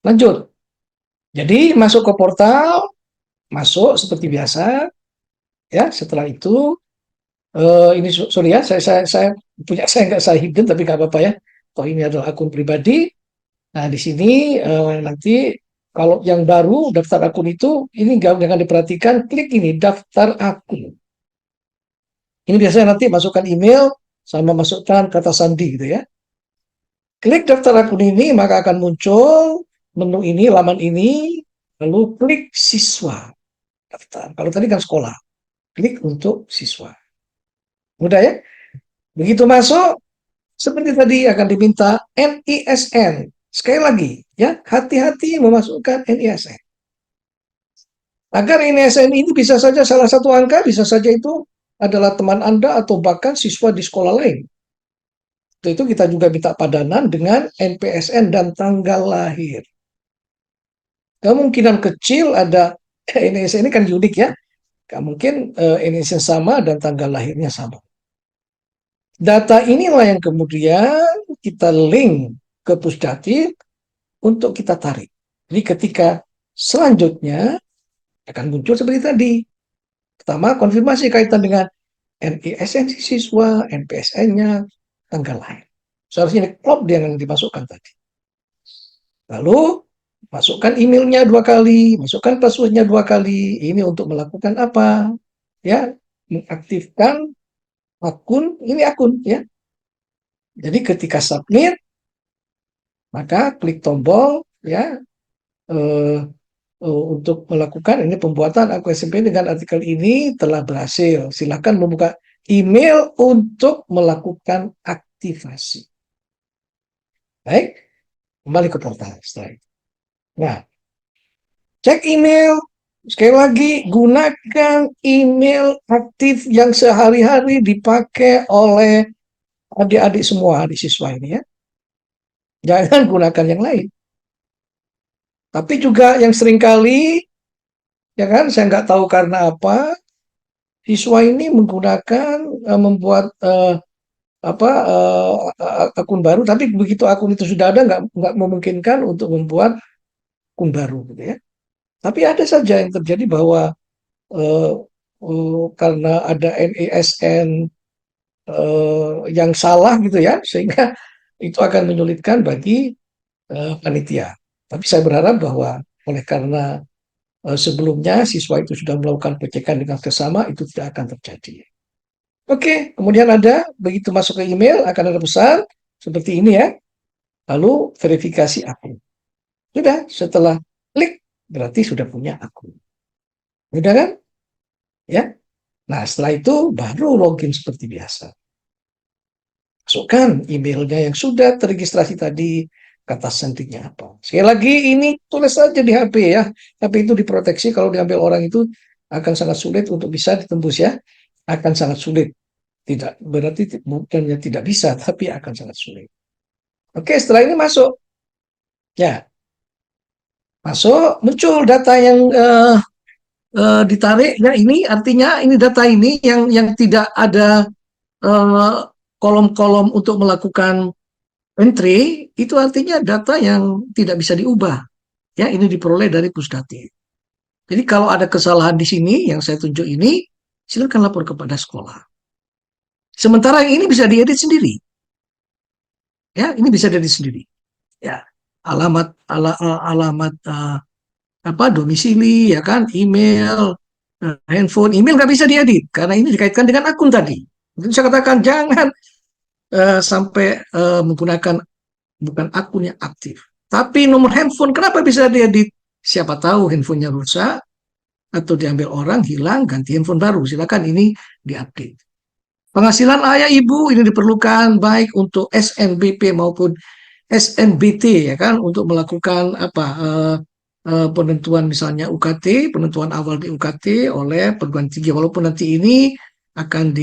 Lanjut. Jadi masuk ke portal, masuk seperti biasa, ya. Setelah itu, ini sorry ya, saya punya saya nggak saya hidden tapi nggak apa-apa ya. Toh ini adalah akun pribadi. Nah di sini nanti kalau yang baru daftar akun itu ini nggak jangan diperhatikan, klik ini daftar akun. Ini biasanya nanti masukkan email sama masukkan kata sandi gitu ya. Klik daftar akun ini maka akan muncul menu ini, laman ini, lalu klik siswa daftar. Kalau tadi kan sekolah, klik untuk siswa. Mudah ya? Begitu masuk, seperti tadi akan diminta NISN. Sekali lagi, ya hati-hati memasukkan NISN. Agar NISN ini bisa saja salah satu angka, bisa saja itu adalah teman Anda atau bahkan siswa di sekolah lain. Itu kita juga minta padanan dengan NPSN dan tanggal lahir. Kemungkinan kecil ada NISN ini kan unik ya. Mungkin NISN sama dan tanggal lahirnya sama. Data inilah yang kemudian kita link ke Pusdati untuk kita tarik. Jadi ketika selanjutnya akan muncul seperti tadi. Pertama, konfirmasi kaitan dengan NISN siswa, NPSN-nya, tanggal lahir. Seharusnya ini klop dia yang dimasukkan tadi. Lalu, masukkan emailnya 2 kali, masukkan passwordnya 2 kali. Ini untuk melakukan apa? Ya, mengaktifkan akun, ini akun ya. Jadi ketika submit, maka klik tombol ya eh, untuk melakukan ini pembuatan akun SMP dengan artikel ini telah berhasil. Silakan membuka email untuk melakukan aktivasi. Baik, kembali ke portal setelah itu. Nah, cek email. Sekali lagi, gunakan email aktif yang sehari-hari dipakai oleh adik-adik semua, adik siswa ini ya. Jangan gunakan yang lain. Tapi juga yang seringkali, ya kan, saya nggak tahu karena apa, siswa ini menggunakan, membuat apa akun baru, tapi begitu akun itu sudah ada, nggak memungkinkan untuk membuat akun baru, gitu ya. Tapi ada saja yang terjadi bahwa eh, karena ada NISN yang salah gitu ya, sehingga itu akan menyulitkan bagi panitia. Tapi saya berharap bahwa oleh karena sebelumnya siswa itu sudah melakukan pengecekan dengan seksama, itu tidak akan terjadi. Oke, kemudian ada begitu masuk ke email akan ada pesan seperti ini ya. Lalu verifikasi akun. Sudah, setelah klik berarti sudah punya akun. Sudah kan? Ya. Nah, setelah itu baru login seperti biasa. Masukkan emailnya yang sudah terregistrasi tadi, kata sandinya apa. Sekali lagi ini tulis saja di HP ya. HP itu diproteksi, kalau diambil orang itu akan sangat sulit untuk bisa ditembus ya. Akan sangat sulit. Tidak berarti bukannya tidak bisa, tapi akan sangat sulit. Oke, setelah ini masuk. Ya, masuk muncul data yang ditarik ya, ini artinya ini data ini yang tidak ada eh, kolom-kolom untuk melakukan entry, itu artinya data yang tidak bisa diubah. Ya, ini diperoleh dari Pusdati. Jadi kalau ada kesalahan di sini yang saya tunjuk ini, silakan lapor kepada sekolah. Sementara yang ini bisa diedit sendiri. Ya, ini bisa diedit sendiri. Ya, alamat apa domisili ya kan, email, handphone, email nggak bisa diedit karena ini dikaitkan dengan akun tadi. Itu saya katakan jangan sampai menggunakan bukan akun yang aktif. Tapi nomor handphone kenapa bisa diedit? Siapa tahu handphonenya rusak atau diambil orang, hilang, ganti handphone baru. Silakan ini diupdate. Penghasilan ayah ibu ini diperlukan baik untuk SNBP maupun SNBT ya kan, untuk melakukan apa penentuan misalnya UKT, penentuan awal di UKT oleh perguruan tinggi, walaupun nanti ini akan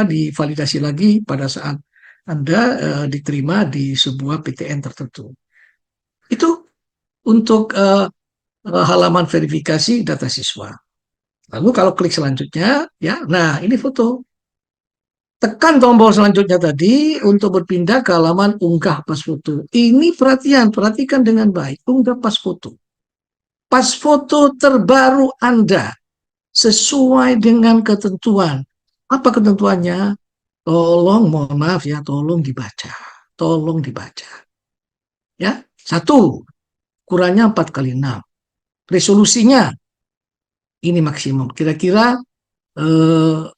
divalidasi lagi pada saat Anda diterima di sebuah PTN tertentu. Itu untuk halaman verifikasi data siswa. Lalu kalau klik selanjutnya, ya, nah ini foto. tekan tombol selanjutnya tadi untuk berpindah ke halaman unggah pas foto. Ini perhatikan dengan baik, unggah pas foto. Pas foto terbaru Anda sesuai dengan ketentuan. Apa ketentuannya? Mohon maaf ya, tolong dibaca. Tolong dibaca. Ya, 1, ukurannya 4x6. Resolusinya ini maksimum. Kira-kira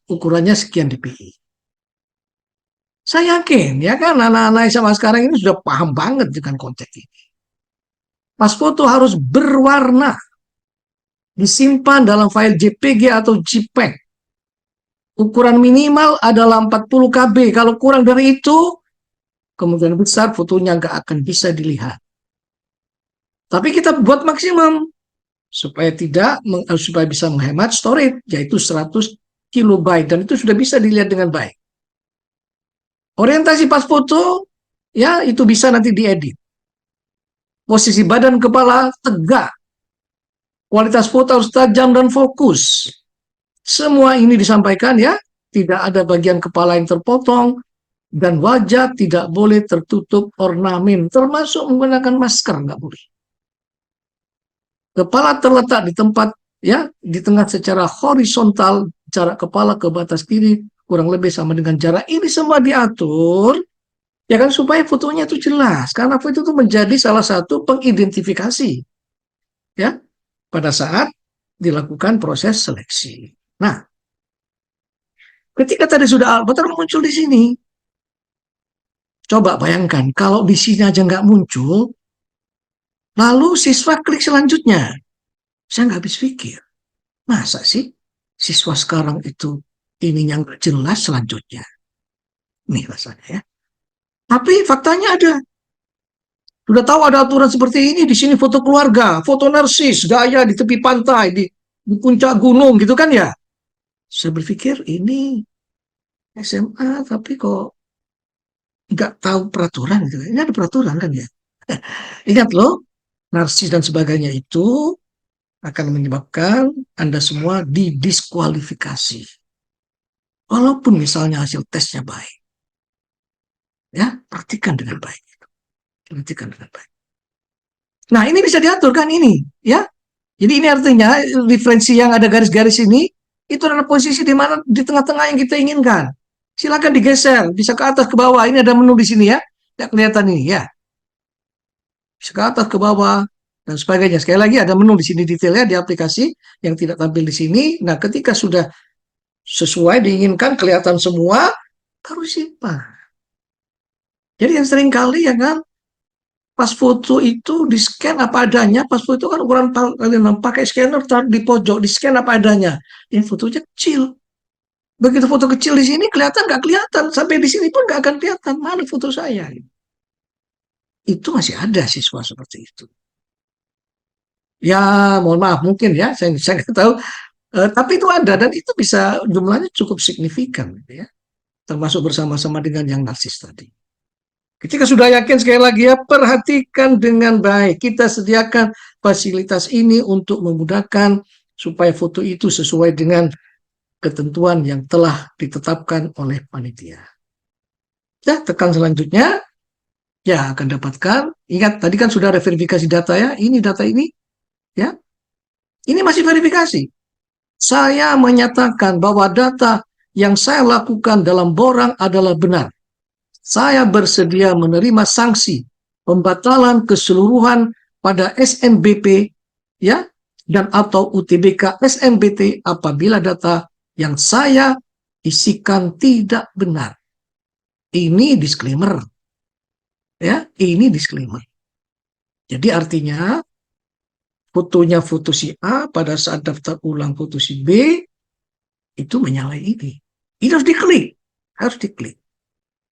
ukurannya sekian dpi. Saya yakin ya kan anak-anak SMA sekarang ini sudah paham banget dengan konteks ini. Pas foto harus berwarna, disimpan dalam file JPG atau JPEG. Ukuran minimal adalah 40 KB. Kalau kurang dari itu, kemungkinan besar fotonya nggak akan bisa dilihat. Tapi kita buat maksimum supaya bisa menghemat storage, yaitu 100 kilobyte, dan itu sudah bisa dilihat dengan baik. Orientasi pas foto, ya itu bisa nanti diedit. Posisi badan kepala tegak. Kualitas foto harus tajam dan fokus. Semua ini disampaikan ya, tidak ada bagian kepala yang terpotong, dan wajah tidak boleh tertutup ornamen, termasuk menggunakan masker, nggak boleh. Kepala terletak di tempat ya di tengah secara horizontal, jarak kepala ke batas kiri kurang lebih sama dengan jarak ini. Semua diatur ya kan supaya fotonya itu jelas, karena foto itu menjadi salah satu pengidentifikasi ya pada saat dilakukan proses seleksi. Nah, ketika tadi sudah avatar muncul di sini, coba bayangkan kalau di sini aja nggak muncul, lalu siswa klik selanjutnya. Saya nggak habis pikir. Masa sih siswa sekarang itu ini yang jelas selanjutnya? Nih rasanya ya. Tapi faktanya ada. Sudah tahu ada aturan seperti ini, di sini foto keluarga, foto narsis, gaya di tepi pantai, di puncak gunung gitu kan ya. Saya berpikir ini SMA tapi kok nggak tahu peraturan gitu. Ini ada peraturan kan ya. Ingat loh, narsis dan sebagainya itu akan menyebabkan Anda semua didiskualifikasi. Walaupun misalnya hasil tesnya baik. Ya, perhatikan dengan baik. Perhatikan dengan baik. Nah, ini bisa diatur kan ini, ya. Jadi ini artinya referensi yang ada garis-garis ini itu adalah posisi di mana di tengah-tengah yang kita inginkan. Silakan digeser, bisa ke atas ke bawah. Ini ada menu di sini ya. Tidak kelihatan ini ya. Bisa ke atas ke bawah dan sebagainya. Sekali lagi ada menu di sini detailnya di aplikasi yang tidak tampil di sini. Nah, ketika sudah sesuai diinginkan kelihatan semua, harus simpan. Jadi yang sering kali ya kan, pas foto itu di scan apa adanya, pas foto itu kan ukuran kalian pakai scanner di pojok, di scan apa adanya. Ini fotonya kecil. Begitu foto kecil di sini kelihatan nggak kelihatan, sampai di sini pun nggak akan kelihatan mana foto saya. Itu masih ada siswa seperti itu. Ya, mohon maaf mungkin ya, saya nggak tahu. Tapi itu ada dan itu bisa jumlahnya cukup signifikan, gitu ya. Termasuk bersama-sama dengan yang narsis tadi. Ketika sudah yakin sekali lagi ya, perhatikan dengan baik. Kita sediakan fasilitas ini untuk memudahkan supaya foto itu sesuai dengan ketentuan yang telah ditetapkan oleh panitia. Ya, tekan selanjutnya, ya akan dapatkan. Ingat, tadi kan sudah ada verifikasi data ya. Ini data ini, ya. Ini masih verifikasi. Saya menyatakan bahwa data yang saya lakukan dalam borang adalah benar. Saya bersedia menerima sanksi pembatalan keseluruhan pada SNBP ya dan atau UTBK SNBT apabila data yang saya isikan tidak benar. Ini disclaimer. Ya, ini disclaimer. Jadi artinya fotonya foto si A pada saat daftar ulang foto si B itu menyalahi ini. Ini harus diklik. Harus diklik.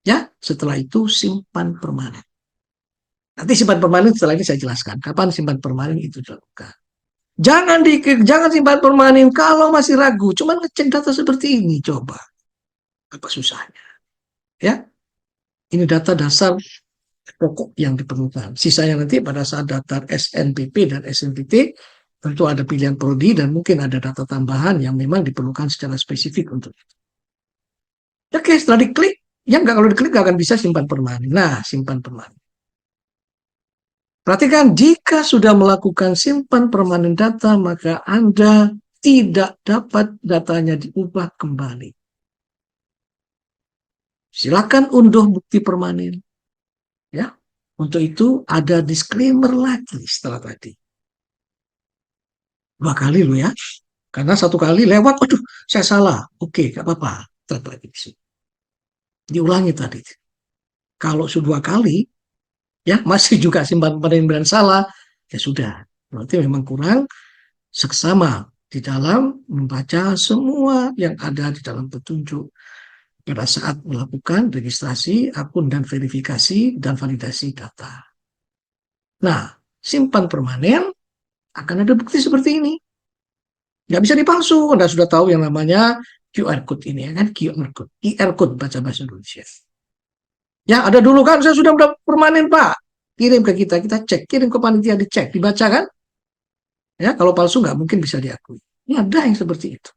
Ya, setelah itu simpan permanen. Nanti simpan permanen setelah ini saya jelaskan. Kapan simpan permanen itu dilakukan. Jangan simpan permanen kalau masih ragu. Cuma ngecek data seperti ini. Coba. Apa susahnya? Ya, ini data dasar pokok yang diperlukan. Sisanya nanti pada saat daftar SNPP dan SNPT, tentu ada pilihan prodi dan mungkin ada data tambahan yang memang diperlukan secara spesifik untuk itu. Oke, setelah diklik, ya nggak, kalau diklik nggak akan bisa simpan permanen. Nah, simpan permanen. Perhatikan, jika sudah melakukan simpan permanen data, maka Anda tidak dapat datanya diubah kembali. Silakan unduh bukti permanen. Ya, untuk itu ada disclaimer lagi setelah tadi. 2 kali loh ya. Karena 1 kali lewat, aduh, saya salah. Oke, nggak apa-apa. Tetap lagi diulangi tadi. Kalau sudah 2 kali, ya masih juga simpan permanen salah, ya sudah. Berarti memang kurang seksama di dalam membaca semua yang ada di dalam petunjuk pada saat melakukan registrasi akun dan verifikasi dan validasi data. Nah, simpan permanen akan ada bukti seperti ini. Nggak bisa dipalsu. Anda sudah tahu yang namanya QR code ini, ya kan? QR code. QR code baca bahasa Indonesia. Ya, ada dulu kan, saya sudah permanen, Pak. Kirim ke kita cek. Kirim ke panitia, dicek, dibaca kan? Ya, kalau palsu nggak mungkin bisa diakui. Ini ada yang seperti itu.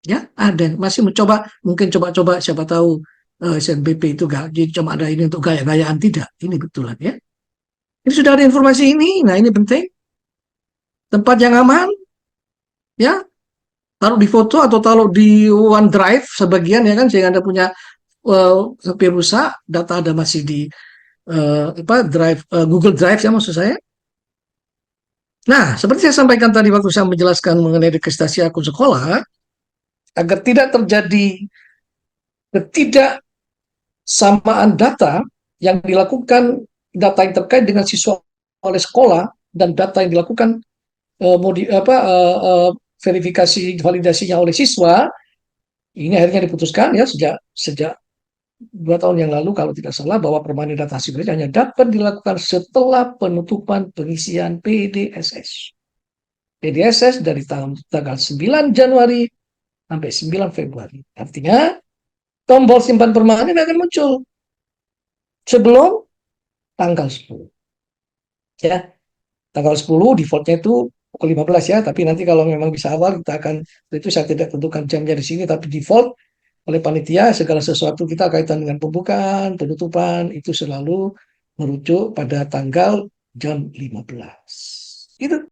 Ya, ada. Masih mencoba, mungkin coba-coba, siapa tahu SNBP itu gak, jadi cuma ada ini untuk gaya-gayaan, tidak. Ini betulan ya. Ini sudah ada informasi ini. Nah, ini penting. Tempat yang aman, ya, taruh di foto atau taruh di OneDrive sebagian ya kan, sehingga Anda punya HP rusak, data Anda masih di drive, Google Drive ya maksud saya. Nah, seperti saya sampaikan tadi waktu saya menjelaskan mengenai registrasi akun sekolah, agar tidak terjadi ketidaksamaan data yang dilakukan, data yang terkait dengan siswa oleh sekolah dan data yang dilakukan verifikasi validasinya oleh siswa, ini akhirnya diputuskan ya sejak 2 tahun yang lalu kalau tidak salah, bahwa permanen data hasil hanya dapat dilakukan setelah penutupan pengisian PDSS. PDSS dari tanggal 9 Januari sampai 9 Februari. Artinya tombol simpan permanen akan muncul sebelum tanggal 10. Ya, tanggal 10 defaultnya itu pukul 15 ya, tapi nanti kalau memang bisa awal kita akan, itu saya tidak tentukan jamnya di sini, tapi default oleh panitia segala sesuatu kita kaitan dengan pembukaan, penutupan itu selalu merujuk pada tanggal jam 15. Itu